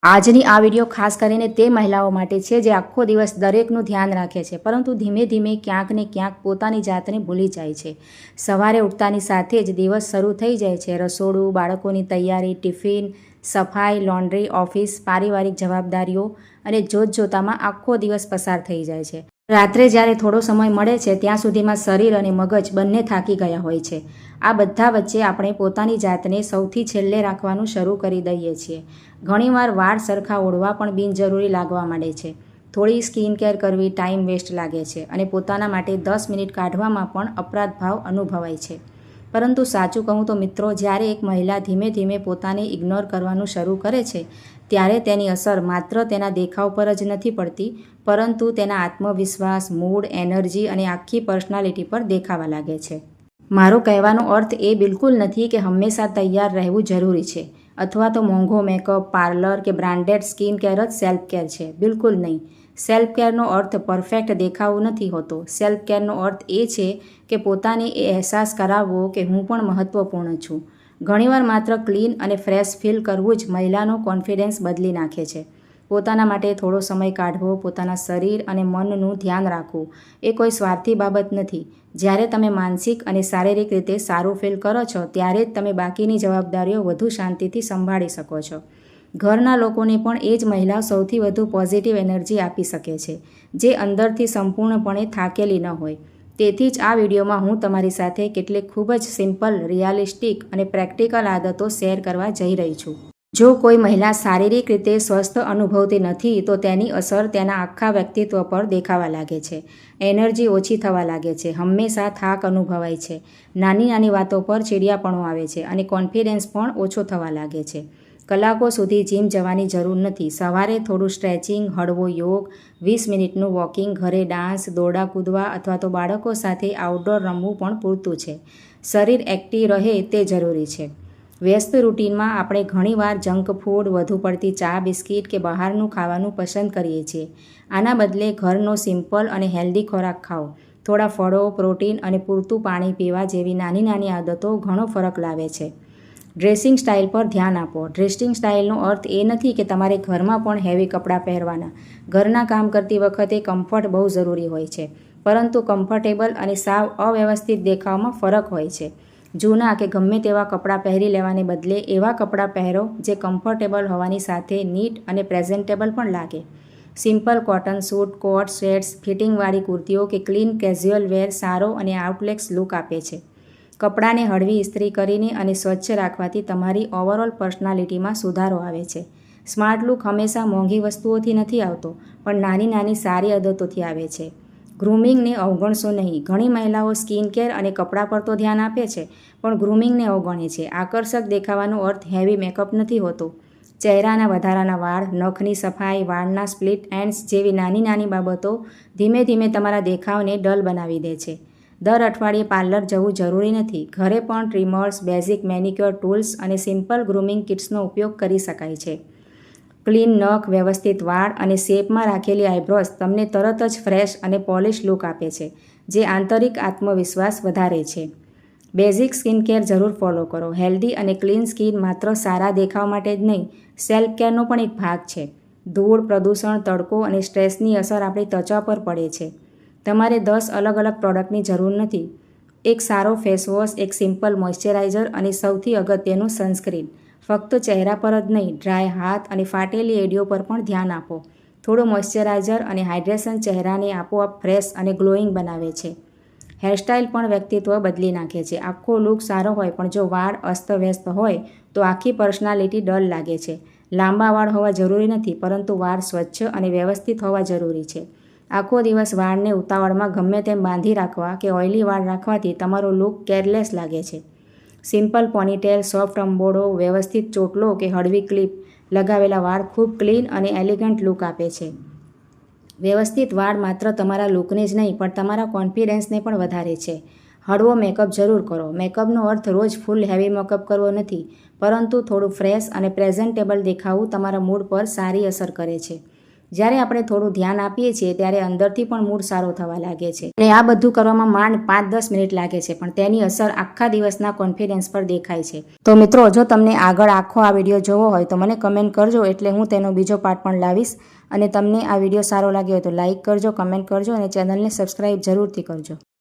આજની આ વિડીયો ખાસ કરીને તે મહિલાઓ માટે છે જે આખો દિવસ દરેકનું ધ્યાન રાખે છે, પરંતુ ધીમે ધીમે ક્યાંક ને ક્યાંક પોતાની જાતને ભૂલી જાય છે. સવારે ઉઠતાની સાથે જ દિવસ શરૂ થઈ જાય છે. રસોડું, બાળકોની તૈયારી, ટિફિન, સફાઈ, લોન્ડ્રી, ઓફિસ, પારિવારિક જવાબદારીઓ અને જોતજોતામાં આખો દિવસ પસાર થઈ જાય છે. રાત્રે જ્યારે થોડો સમય મળે છે ત્યાં સુધીમાં શરીર અને મગજ બંને થાકી ગયા હોય છે. આ બધા વચ્ચે આપણે પોતાની જાતને સૌથી છેલ્લે રાખવાનું શરૂ કરી દઈએ છીએ. ઘણીવાર વાળ સરખા ઓળવા પણ બિનજરૂરી લાગવા માંડે છે. થોડી સ્કિન કેર કરવી ટાઈમ વેસ્ટ લાગે છે અને પોતાના માટે 10 મિનિટ કાઢવામાં પણ અપરાધ ભાવ અનુભવાય છે. પરંતુ સાચું કહું તો મિત્રો, જ્યારે એક મહિલા ધીમે ધીમે પોતાને ઇગ્નોર કરવાનું શરૂ કરે છે ત્યારે તેની અસર માત્ર તેના દેખાવ પર જ નથી પડતી, પરંતુ તેના આત્મવિશ્વાસ, મૂડ, એનર્જી અને આખી પર્સનાલિટી પર દેખાવા લાગે છે. મારો કહેવાનો અર્થ એ બિલકુલ નથી કે હંમેશા તૈયાર રહેવું જરૂરી છે અથવા તો મોંઘો મેકઅપ, પાર્લર કે બ્રાન્ડેડ સ્કિન કેર જ સેલ્ફ કેર છે. બિલકુલ નહીં. સેલ્ફ કેરનો અર્થ પરફેક્ટ દેખાવું નથી હોતો. સેલ્ફ કેરનો અર્થ એ છે કે પોતાને એ અહેસાસ કરાવવો કે હું પણ મહત્વપૂર્ણ છું. ઘણીવાર માત્ર ક્લીન અને ફ્રેશ ફીલ કરવું જ મહિલાનો કોન્ફિડન્સ બદલી નાખે છે. પોતાના માટે થોડો સમય કાઢવો, પોતાના શરીર અને મનનું ધ્યાન રાખવું એ કોઈ સ્વાર્થી બાબત નથી. જ્યારે તમે માનસિક અને શારીરિક રીતે સારું ફીલ કરો છો ત્યારે જ તમે બાકીની જવાબદારીઓ વધુ શાંતિથી સંભાળી શકો છો. ઘરના લોકોને પણ એ જ મહિલા સૌથી વધુ પોઝિટિવ એનર્જી આપી શકે છે, જે અંદરથી સંપૂર્ણપણે થાકેલી ન હોય. તેથી જ આ વિડીયોમાં હું તમારી સાથે કેટલીક ખૂબ જ સિમ્પલ, રિયાલિસ્ટિક અને પ્રેક્ટિકલ આદતો શેર કરવા જઈ રહી છું. જો કોઈ મહિલા શારીરિક રીતે સ્વસ્થ અનુભવતી નથી તો તેની અસર તેના આખા વ્યક્તિત્વ પર દેખાવા લાગે છે. એનર્જી ઓછી થવા લાગે છે, હંમેશા થાક અનુભવાય છે, નાની નાની વાતો પર ચીડિયાપણું આવે છે અને કોન્ફિડન્સ પણ ઓછો થવા લાગે છે. કલાકો સુધી જીમ જવાની જરૂર નથી. સવારે થોડું સ્ટ્રેચિંગ, હળવો યોગ, 20 મિનિટનું વોકિંગ, ઘરે ડાન્સ, દોરડા કૂદવા અથવા તો બાળકો સાથે આઉટડોર રમવું પણ પૂરતું છે. શરીર એક્ટિવ રહે તે જરૂરી છે. વ્યસ્ત રૂટીનમાં આપણે ઘણીવાર જંક ફૂડ, વધુ પડતી ચા, બિસ્કિટ કે બહારનું ખાવાનું પસંદ કરીએ છીએ. આના બદલે ઘરનો સિમ્પલ અને હેલ્ધી ખોરાક ખાઓ. થોડા ફળો, પ્રોટીન અને પૂરતું પાણી પીવા જેવી નાની નાની આદતો ઘણો ફરક લાવે છે. ડ્રેસિંગ સ્ટાઇલ પર ધ્યાન આપો. ડ્રેસિંગ સ્ટાઇલનો અર્થ એ નથી કે તમારે ઘરમાં પણ હેવી કપડાં પહેરવાના. ઘરના કામ કરતી વખતે કમ્ફર્ટ બહુ જરૂરી હોય છે, પરંતુ કમ્ફર્ટેબલ અને સાવ અવ્યવસ્થિત દેખાવમાં ફરક હોય છે. જૂના કે ગમે તેવા કપડાં પહેરી લેવાને બદલે એવા કપડાં પહેરો જે કમ્ફર્ટેબલ હોવાની સાથે નીટ અને પ્રેઝન્ટેબલ પણ લાગે. સિમ્પલ કોટન સૂટ, કોટ, શર્ટ્સ, ફિટિંગવાળી કુર્તીઓ કે ક્લીન કેઝ્યુઅલ વેર સારો અને આઉટલેક્સ લુક આપે છે. કપડાને હળવી ઇસ્ત્રી કરીને અને સ્વચ્છ રાખવાથી તમારી ઓવરઓલ પર્સનાલિટીમાં સુધારો આવે છે. સ્માર્ટ લુક હંમેશા મોંઘી વસ્તુઓથી નથી આવતો, પણ નાની નાની સારી આદતોથી આવે છે. ગ્રૂમિંગને અવગણશો નહીં. ઘણી મહિલાઓ સ્કિન કેર અને કપડાં પર તો ધ્યાન આપે છે, પણ ગ્રૂમિંગને અવગણે છે. આકર્ષક દેખાવાનો અર્થ હેવી મેકઅપ નથી હોતો. ચહેરાના વધારાના વાળ, નખની સફાઈ, વાળના સ્પ્લિટ એન્ડ્સ જેવી નાની નાની બાબતો ધીમે ધીમે તમારા દેખાવને ડલ બનાવી દે છે. દર અઠવાડિયે પાર્લર જવું જરૂરી નથી. ઘરે પણ ટ્રીમર્સ, બેઝિક મેનિક્યોર ટૂલ્સ અને સિમ્પલ ગ્રૂમિંગ કિટ્સનો ઉપયોગ કરી શકાય છે. ક્લીન નખ, વ્યવસ્થિત વાળ અને શેપમાં રાખેલી આઈબ્રોઝ તમને તરત જ ફ્રેશ અને પોલિશ લુક આપે છે, જે આંતરિક આત્મવિશ્વાસ વધારે છે. બેઝિક સ્કિન કેર જરૂર ફોલો કરો. હેલ્ધી અને ક્લીન સ્કિન માત્ર સારા દેખાવ માટે જ નહીં, સેલ્ફ કેરનો પણ એક ભાગ છે. ધૂળ, પ્રદૂષણ, તડકો અને સ્ટ્રેસની અસર આપણી ત્વચા પર પડે છે. તમારે 10 અલગ અલગ પ્રોડક્ટની જરૂર નથી. એક સારો ફેસવોશ, એક સિમ્પલ મોઇશ્ચરાઇઝર અને સૌથી અગત્યનું સનસ્ક્રીન. ફક્ત ચહેરા પર જ નહીં, ડ્રાય હાથ અને ફાટેલી એડીઓ પર પણ ધ્યાન આપો. થોડું મોઇશ્ચરાઇઝર અને હાઇડ્રેશન ચહેરાને આપોઆપ ફ્રેશ અને ગ્લોઈંગ બનાવે છે. હેરસ્ટાઇલ પણ વ્યક્તિત્વ બદલી નાખે છે. આખો લુક સારો હોય પણ જો વાળ અસ્તવ્યસ્ત હોય તો આખી પર્સનાલિટી ડલ લાગે છે. લાંબા વાળ હોવા જરૂરી નથી, પરંતુ વાળ સ્વચ્છ અને વ્યવસ્થિત હોવા જરૂરી છે. આખો દિવસ વાળને ઉતાવળમાં ગમે તેમ બાંધી રાખવા કે ઓઇલી વાળ રાખવાથી તમારો લુક કેરલેસ લાગે છે. સિમ્પલ પોનીટેલ, સોફ્ટ અંબોડો, વ્યવસ્થિત ચોટલો કે હળવી ક્લિપ લગાવેલા વાળ ખૂબ ક્લીન અને એલિગન્ટ લુક આપે છે. વ્યવસ્થિત વાળ માત્ર તમારા લુકને જ નહીં પણ તમારા કોન્ફિડન્સને પણ વધારે છે. હળવો મેકઅપ જરૂર કરો. મેકઅપનો અર્થ રોજ ફૂલ હેવી મેકઅપ કરવો નથી, પરંતુ થોડું ફ્રેશ અને પ્રેઝન્ટેબલ દેખાવું તમારા મૂડ પર સારી અસર કરે છે. જ્યારે આપણે થોડું ધ્યાન આપીએ છીએ ત્યારે અંદરથી પણ મૂડ સારો થવા લાગે છે અને આ બધું કરવામાં માંડ 5-10 મિનિટ લાગે છે, પણ તેની અસર આખા દિવસના કોન્ફિડન્સ પર દેખાય છે. તો મિત્રો, જો તમને આગળ આખો આ વિડીયો જોવો હોય તો મને કમેન્ટ કરજો, એટલે હું તેનો બીજો પાર્ટ પણ લાવીશ. અને તમને આ વિડીયો સારો લાગ્યો હોય તો લાઇક કરજો, કમેન્ટ કરજો અને ચેનલને સબસ્ક્રાઈબ જરૂરથી કરજો.